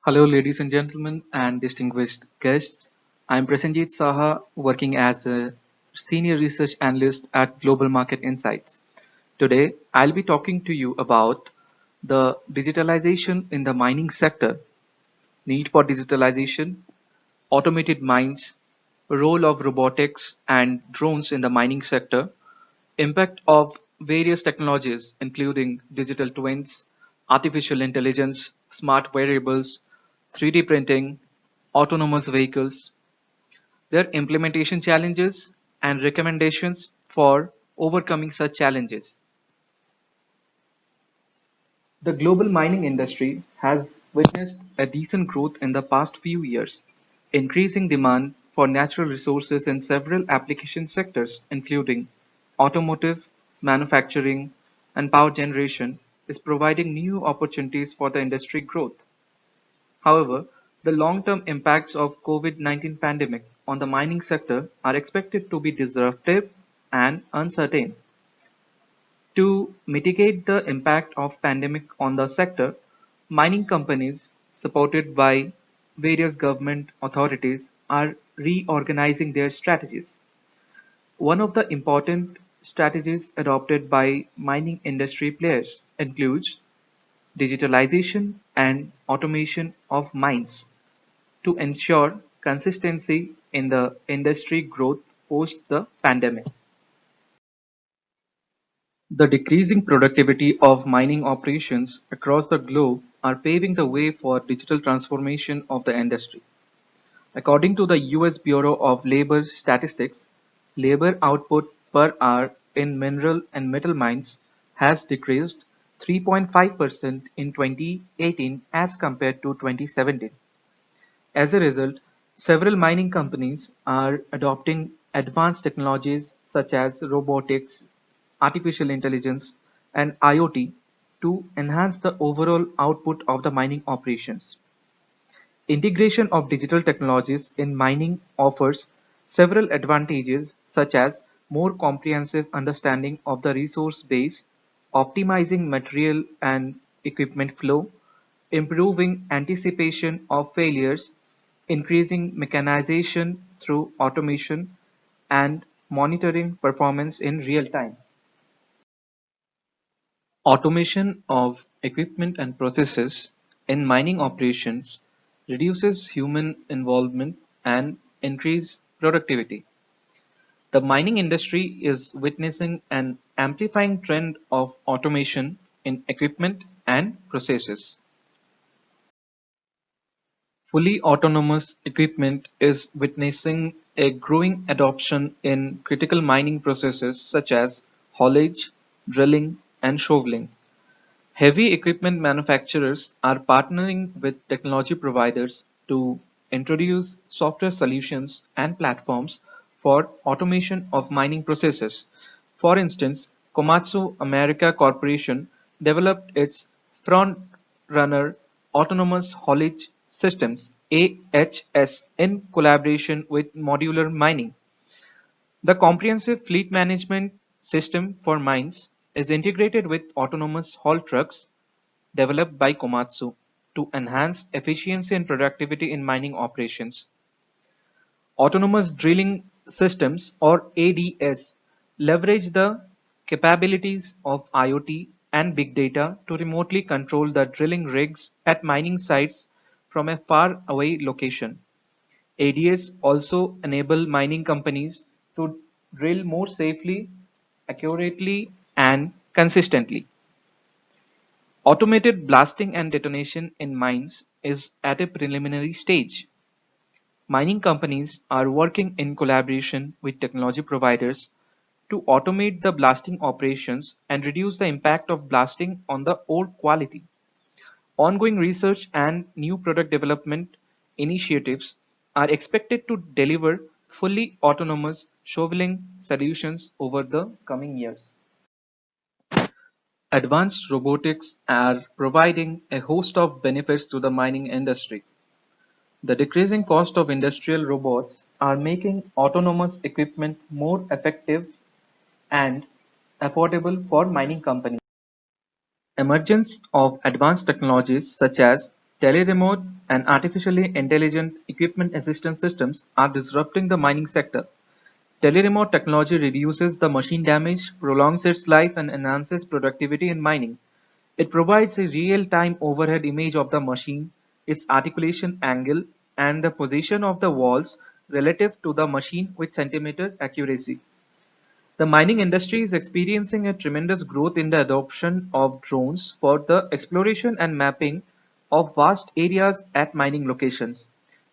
Hello, ladies and gentlemen, and distinguished guests. I'm Prasenjit Saha, working as a senior research analyst at Global Market Insights. Today, I'll be talking to you about the digitalization in the mining sector, need for digitalization, automated mines, role of robotics and drones in the mining sector, impact of various technologies including digital twins, artificial intelligence, smart wearables, 3D printing, autonomous vehicles, their implementation challenges and recommendations for overcoming such challenges. The global mining industry has witnessed a decent growth in the past few years. Increasing demand for natural resources in several application sectors, including automotive, manufacturing, and power generation, is providing new opportunities for the industry growth. However, the long-term impacts of COVID-19 pandemic on the mining sector are expected to be disruptive and uncertain. To mitigate the impact of pandemic on the sector, mining companies, supported by various government authorities, are reorganizing their strategies. One of the important strategies adopted by mining industry players includes digitalization and automation of mines to ensure consistency in the industry growth post the pandemic. The decreasing productivity of mining operations across the globe are paving the way for digital transformation of the industry. According to the US Bureau of Labor Statistics, labor output per hour in mineral and metal mines has decreased 3.5% in 2018 as compared to 2017. As a result, several mining companies are adopting advanced technologies such as robotics, artificial intelligence, and IoT to enhance the overall output of the mining operations. Integration of digital technologies in mining offers several advantages such as more comprehensive understanding of the resource base, optimizing material and equipment flow, improving anticipation of failures, increasing mechanization through automation, and monitoring performance in real time. Automation of equipment and processes in mining operations reduces human involvement and increase productivity. The mining industry is witnessing an amplifying trend of automation in equipment and processes. Fully autonomous equipment is witnessing a growing adoption in critical mining processes such as haulage, drilling, and shoveling. Heavy equipment manufacturers are partnering with technology providers to introduce software solutions and platforms for automation of mining processes. For instance, Komatsu America Corporation developed its front runner autonomous haulage systems AHS in collaboration with Modular Mining. The comprehensive fleet management system for mines is integrated with autonomous haul trucks developed by Komatsu to enhance efficiency and productivity in mining operations. Autonomous drilling systems or ADS leverage the capabilities of IoT and big data to remotely control the drilling rigs at mining sites from a far away location. ADS also enable mining companies to drill more safely, accurately, and consistently. Automated blasting and detonation in mines is at a preliminary stage. Mining companies are working in collaboration with technology providers to automate the blasting operations and reduce the impact of blasting on the ore quality. Ongoing research and new product development initiatives are expected to deliver fully autonomous shoveling solutions over the coming years. Advanced robotics are providing a host of benefits to the mining industry. The decreasing cost of industrial robots are making autonomous equipment more effective and affordable for mining companies. Emergence of advanced technologies such as Teleremote and artificially intelligent equipment assistance systems are disrupting the mining sector. Teleremote technology reduces the machine damage, prolongs its life, and enhances productivity in mining. It provides a real-time overhead image of the machine, its articulation angle, and the position of the walls relative to the machine with centimeter accuracy. The mining industry is experiencing a tremendous growth in the adoption of drones for the exploration and mapping of vast areas at mining locations.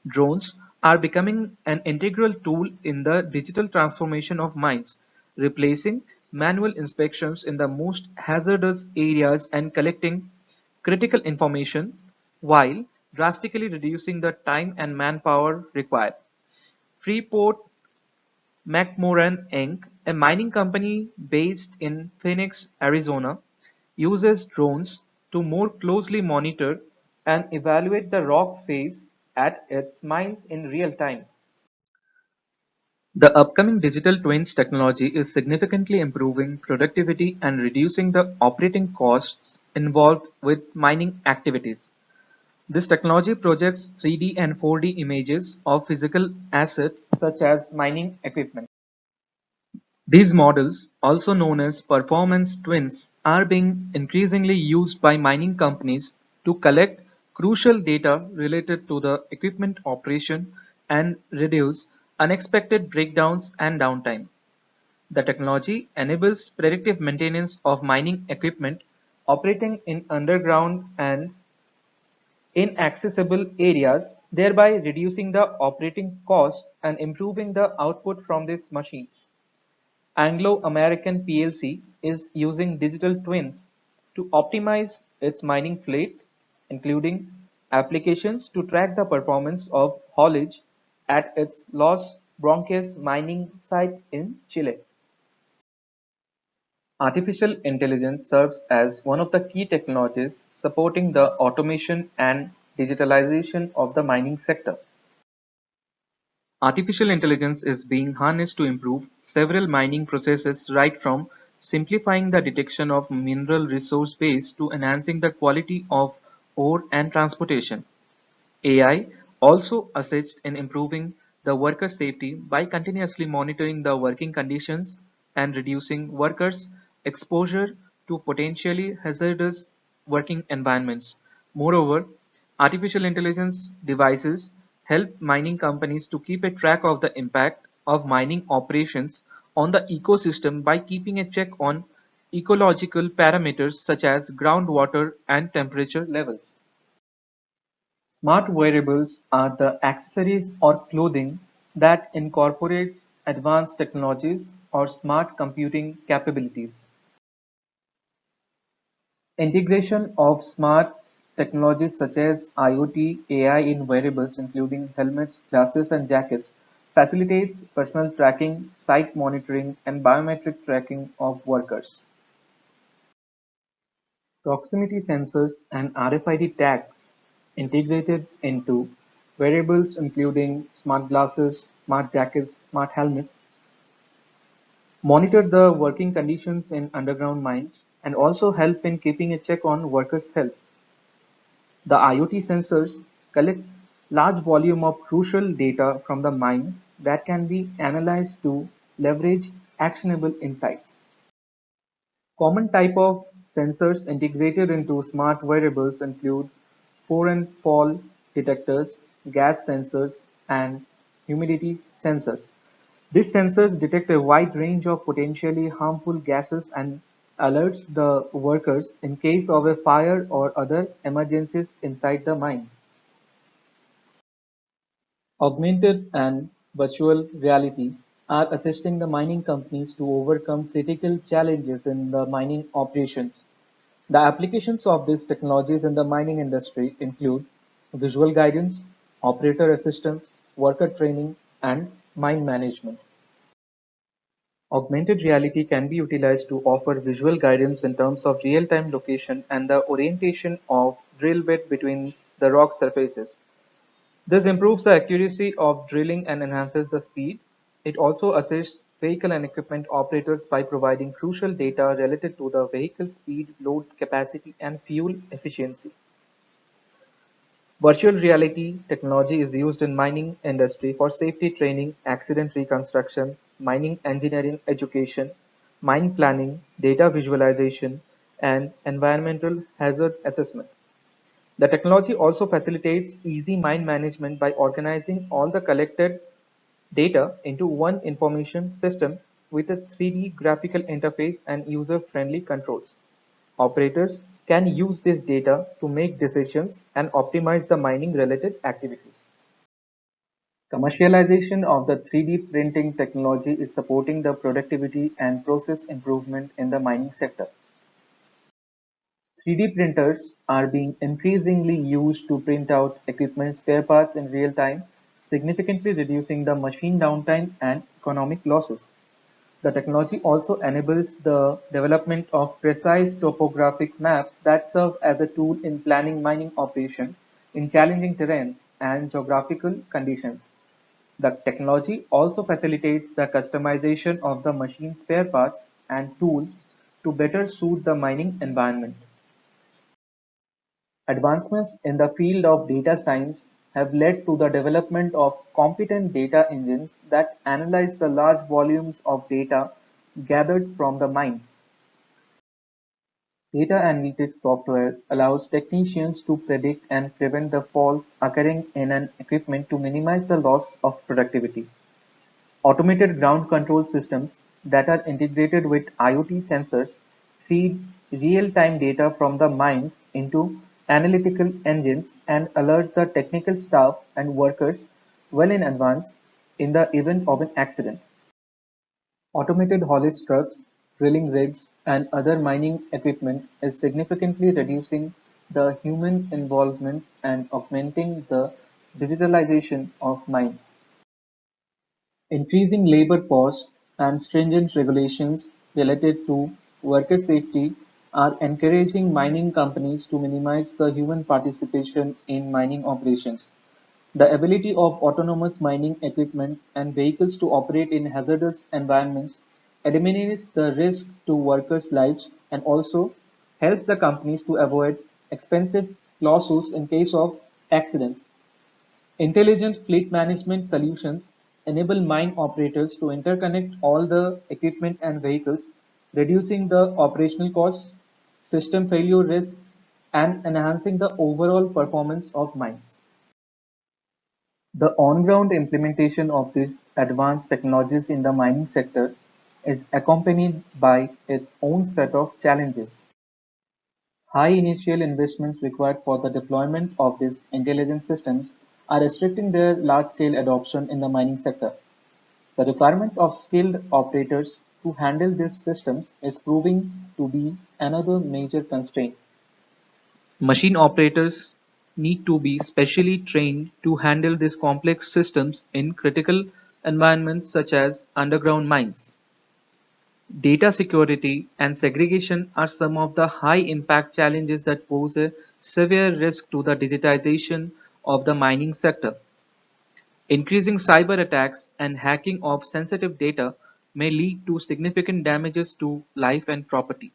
Drones are becoming an integral tool in the digital transformation of mines, replacing manual inspections in the most hazardous areas and collecting critical information while drastically reducing the time and manpower required. Freeport McMoran Inc., a mining company based in Phoenix, Arizona, uses drones to more closely monitor and evaluate the rock phase at its mines in real time. The upcoming digital twins technology is significantly improving productivity and reducing the operating costs involved with mining activities. This technology projects 3D and 4D images of physical assets such as mining equipment. These models, also known as performance twins, are being increasingly used by mining companies to collect crucial data related to the equipment operation and reduce unexpected breakdowns and downtime. The technology enables predictive maintenance of mining equipment operating in underground and inaccessible areas, thereby reducing the operating cost and improving the output from these machines. Anglo American plc is using digital twins to optimize its mining fleet, including applications to track the performance of haulage at its Los Bronces mining site in Chile. Artificial intelligence serves as one of the key technologies supporting the automation and digitalization of the mining sector. Artificial intelligence is being harnessed to improve several mining processes, right from simplifying the detection of mineral resource base to enhancing the quality of ore and transportation. AI also assists in improving the worker safety by continuously monitoring the working conditions and reducing workers' exposure to potentially hazardous working environments. Moreover, artificial intelligence devices help mining companies to keep a track of the impact of mining operations on the ecosystem by keeping a check on ecological parameters such as groundwater and temperature levels. Smart wearables are the accessories or clothing that incorporates advanced technologies or smart computing capabilities. Integration of smart technologies such as IoT, AI in wearables including helmets, glasses and jackets facilitates personal tracking, site monitoring and biometric tracking of workers. Proximity sensors and RFID tags integrated into wearables including smart glasses, smart jackets, smart helmets monitor the working conditions in underground mines and also help in keeping a check on workers' health. The IoT sensors collect large volume of crucial data from the mines that can be analyzed to leverage actionable insights. Common type of sensors integrated into smart wearables include pour and fall detectors, gas sensors, and humidity sensors. These sensors detect a wide range of potentially harmful gases and alerts the workers in case of a fire or other emergencies inside the mine. Augmented and virtual reality are assisting the mining companies to overcome critical challenges in the mining operations. The applications of these technologies in the mining industry include visual guidance, operator assistance, worker training, and mine management. Augmented reality can be utilized to offer visual guidance in terms of real-time location and the orientation of drill bit between the rock surfaces. This improves the accuracy of drilling and enhances the speed. It also assists vehicle and equipment operators by providing crucial data related to the vehicle speed, load capacity, and fuel efficiency. Virtual reality technology is used in mining industry for safety training, accident reconstruction, mining engineering education, mine planning, data visualization, and environmental hazard assessment. The technology also facilitates easy mine management by organizing all the collected data into one information system with a 3D graphical interface and user-friendly controls. Operators can use this data to make decisions and optimize the mining-related activities. Commercialization of the 3D printing technology is supporting the productivity and process improvement in the mining sector. 3D printers are being increasingly used to print out equipment spare parts in real time, significantly reducing the machine downtime and economic losses. The technology also enables the development of precise topographic maps that serve as a tool in planning mining operations in challenging terrains and geographical conditions. The technology also facilitates the customization of the machine spare parts and tools to better suit the mining environment. Advancements in the field of data science have led to the development of competent data engines that analyze the large volumes of data gathered from the mines. Data analytics software allows technicians to predict and prevent the faults occurring in an equipment to minimize the loss of productivity. Automated ground control systems that are integrated with IoT sensors feed real-time data from the mines into analytical engines and alert the technical staff and workers well in advance in the event of an accident. Automated haulage trucks, drilling rigs, and other mining equipment is significantly reducing the human involvement and augmenting the digitalization of mines. Increasing labor costs and stringent regulations related to worker safety are encouraging mining companies to minimize the human participation in mining operations. The ability of autonomous mining equipment and vehicles to operate in hazardous environments eliminates the risk to workers' lives and also helps the companies to avoid expensive lawsuits in case of accidents. Intelligent fleet management solutions enable mine operators to interconnect all the equipment and vehicles, reducing the operational costs, system failure risks, and enhancing the overall performance of mines. The on-ground implementation of these advanced technologies in the mining sector is accompanied by its own set of challenges. High initial investments required for the deployment of these intelligent systems are restricting their large-scale adoption in the mining sector. The requirement of skilled operators to handle these systems is proving to be another major constraint. Machine operators need to be specially trained to handle these complex systems in critical environments such as underground mines. Data security and segregation are some of the high-impact challenges that pose a severe risk to the digitization of the mining sector. Increasing cyber attacks and hacking of sensitive data may lead to significant damages to life and property.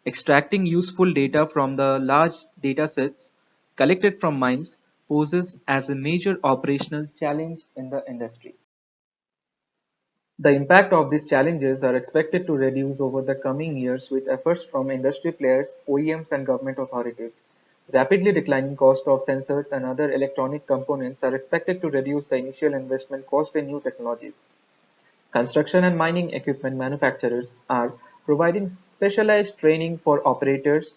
Extracting useful data from the large datasets collected from mines poses as a major operational challenge in the industry. The impact of these challenges are expected to reduce over the coming years with efforts from industry players, OEMs, and government authorities. Rapidly declining cost of sensors and other electronic components are expected to reduce the initial investment cost in new technologies. Construction and mining equipment manufacturers are providing specialized training for operators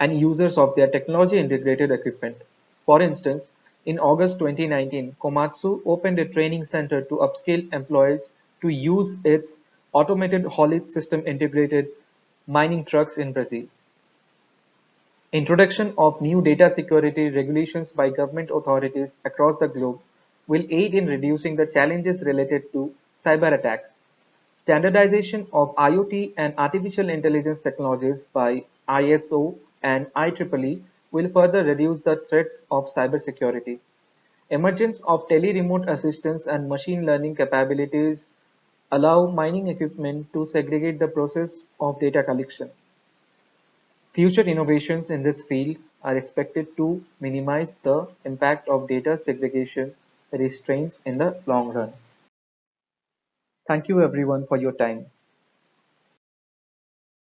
and users of their technology-integrated equipment. For instance, in August 2019, Komatsu opened a training center to upskill employees to use its automated haulage system integrated mining trucks in Brazil. Introduction of new data security regulations by government authorities across the globe will aid in reducing the challenges related to cyber attacks. Standardization of IoT and artificial intelligence technologies by ISO and IEEE will further reduce the threat of cybersecurity. Emergence of tele-remote assistance and machine learning capabilities allow mining equipment to segregate the process of data collection. Future innovations in this field are expected to minimize the impact of data segregation restraints in the long run. Thank you everyone for your time.